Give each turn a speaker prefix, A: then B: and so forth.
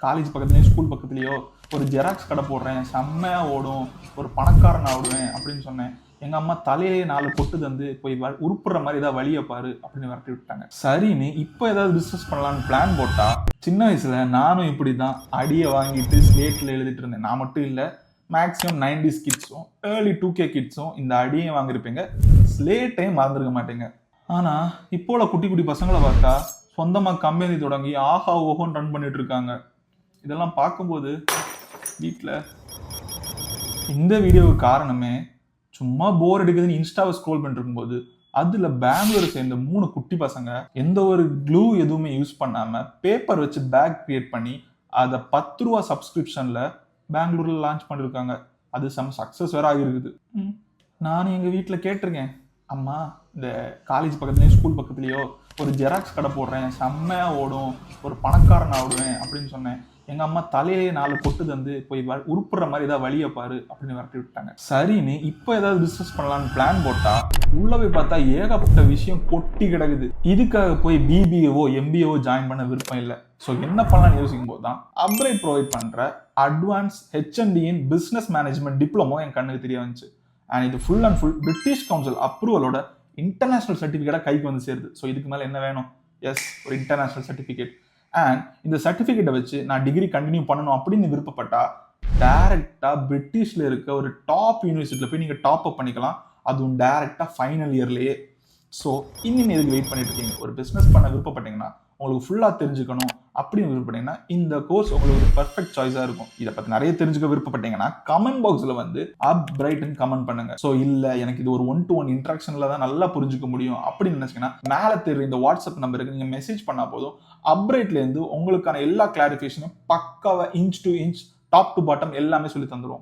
A: College பக்கத்துலேயோ school பக்கத்துலேயோ ஒரு xerox கடை போடுறேன், செம்மையாக ஓடும், ஒரு பணக்காரன் ஆடுவேன் அப்படின்னு சொன்னேன். எங்கள் அம்மா தலையிலேயே 4 கொட்டு தந்து போய் உருப்புற மாதிரி ஏதாவது வழியை பாரு அப்படின்னு விரட்டி விட்டாங்க. சரின்னு இப்போ ஏதாவது பிஸ்னஸ் பண்ணலான்னு பிளான் போட்டா, சின்ன வயசுல நானும் இப்படி தான் அடியை வாங்கிட்டு ஸ்லேட்டில் எழுதிட்டு இருந்தேன். நான் மட்டும் இல்லை, மேக்ஸிமம் 90s கிட்ஸும் ஏர்லி 2K கிட்ஸும் இந்த அடியை வாங்கியிருப்பீங்க, ஸ்லேட்டையும் மறந்துருக்க மாட்டேங்க. ஆனால் இப்போ உள்ள குட்டி குட்டி பசங்களை பார்த்தா சொந்தமாக கம்பெனி தொடங்கி ஆஹா ஓஹோன்னு ரன் பண்ணிட்டு இருக்காங்க. இதெல்லாம் பார்க்கும்போது வீட்டில் இந்த வீடியோவுக்கு காரணமே சும்மா போர் அடிக்குதுன்னு இன்ஸ்டாவை ஸ்க்ரோல் பண்ணிட்டு இருக்கும்போது அதில் பெங்களூரை சேர்ந்த 3 குட்டி பசங்க எந்த ஒரு க்ளூ எதுவுமே யூஸ் பண்ணாமல் பேப்பர் வச்சு பேக் கிரியேட் பண்ணி அதை 10 ரூபா சப்ஸ்கிரிப்ஷனில் பெங்களூரில் லான்ச் பண்ணியிருக்காங்க. அது செம்ம சக்ஸஸ் வேற ஆகிருக்குது. நானும் எங்கள் வீட்டில் கேட்டிருக்கேன், அம்மா இந்த காலேஜ் பக்கத்துலேயோ ஸ்கூல் பக்கத்துலேயோ ஒரு ஜெராக்ஸ் கடை போடுறேன், செம்மையாக ஓடும், ஒரு பணக்காரன் ஆடுவேன் அப்படின்னு சொன்னேன். எங்கள் அம்மா தலையிலேயே 4 கொட்டு தந்து போய் உருப்புற மாதிரி ஏதாவது வழியை பாரு அப்படின்னு விரட்டி விட்டாங்க. சரின்னு இப்போ ஏதாவது பிஸ்னஸ் பண்ணலான்னு பிளான் போட்டா உள்ள போய் பார்த்தா ஏகப்பட்ட விஷயம் கொட்டி கிடக்குது. இதுக்காக போய் பிபிஏவோ எம்பிஏவோ ஜாயின் பண்ண விருப்பம் இல்லை. ஸோ என்ன பண்ணலாம்னு யோசிக்கும் போது தான் அப்ரைட் ப்ரொவைட் பண்ணுற advance HND in business management diploma என் கண்ணுக்கு தெரிய வந்துச்சு. அண்ட் இது full and full British Council அப்ரூவலோட இன்டர்நேஷனல் சர்டிஃபிகேட்டாக கைக்கு வந்து சேருது. ஸோ இதுக்கு மேலே என்ன வேணும்? எஸ், ஒரு இன்டர்நேஷனல் சர்டிஃபிகேட். அண்ட் இந்த சர்டிஃபிகேட்டை வச்சு நான் டிகிரி கண்டினியூ பண்ணணும் அப்படின்னு விருப்பப்பட்டா டைரெக்டாக பிரிட்டிஷில் இருக்க ஒரு டாப் யூனிவர்சிட்டியில் போய் நீங்கள் டாப் அப் பண்ணிக்கலாம், அதுவும் டைரெக்டாக ஃபைனல் இயர்லேயே. ஸோ இன்னும் எதுக்கு வெயிட் பண்ணிட்டு இருக்கீங்க? ஒரு பிஸ்னஸ் பண்ண விருப்பப்பட்டீங்கன்னா, உங்களுக்கு ஃபுல்லாக தெரிஞ்சுக்கணும் அப்படின்னு விருப்பப்பட்டீங்கன்னா இந்த கோர்ஸ் உங்களுக்கு ஒரு பர்ஃபெக்ட் சாய்ஸாக இருக்கும். இதை பற்றி நிறைய தெரிஞ்சுக்க விருப்பப்பட்டீங்கன்னா கமெண்ட் பாக்ஸில் வந்து அப்ரைட்னு கமெண்ட் பண்ணுங்க. ஸோ இல்லை எனக்கு இது ஒரு 1-to-1 இன்ட்ராக்ஷனில் தான் நல்லா புரிஞ்சுக்க முடியும் அப்படின்னு நினச்சிங்கன்னா மேலே தெரியுற இந்த வாட்ஸ்அப் நம்பருக்கு நீங்கள் மெசேஜ் பண்ணால் போதும், அப்ரைட்லேருந்து உங்களுக்கான எல்லா கிளாரிஃபிகேஷனும் பக்காவாக inch to inch top to bottom எல்லாமே சொல்லி தந்துடுவோம்.